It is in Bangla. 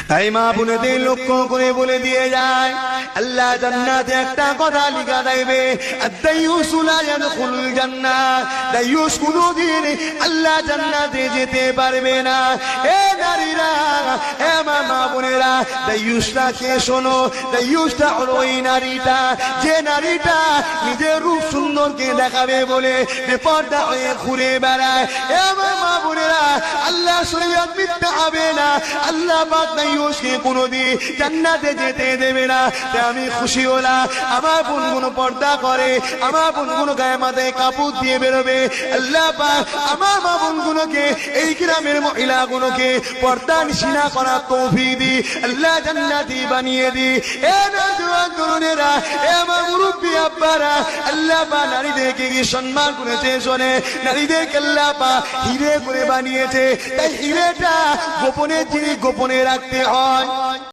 তাই মা বোনেদের লক্ষ্য করে বলে দিয়ে যায়, আল্লাহ জান্নাতে একটা কথা লিখা দেবে, আদ-দাইয়ুসু লা ইয়াদখুলুল জান্নাহ। দাইয়ুস কোনদিন আল্লাহ জান্নাতে যেতে পারবে না। এ নারীরা, এ মা বোনেরা, দাইয়ুসটা কে শোনো? দাইয়ুসটা হলো ওই নারীটা, যে নারীটা নিজের রূপ সুন্দরকে দেখাবে বলে বেপরদা হয়ে ঘুরে বেড়ায়। এ মা বোনেরা, আল্লাহ শরীয়ত মিথ্যা হবে না। আল্লাহ পাক দাইয়ুসকে কোনদিন জান্নাতে যেতে দেবে না। তাই আমি খুশি হলাম, আমার বোনগুলো পর্দা করে, আমার বোনগুলো গায়ে মাথায় কাপড় দিয়ে বেরোবে। আল্লাহ পাক আমার মা বোনগুলোকে, এই গ্রামের মহিলাগুলোকে পর্দা নিশিনা করার তৌফিক দি, আল্লাহ জান্নাতি বানিয়ে দি। এ নওজোয়ান তরুণেরা, এ আমার মুরব্বী আব্বারা, আল্লাহ পাক নারীদেরকে কি সম্মান করেছে শোনে, নারীদেরকে আল্লাহ পাক হিরে করে বানিয়েছে। তাই হিরেটা গোপনের জিনিস গোপনে রাখতে হয়।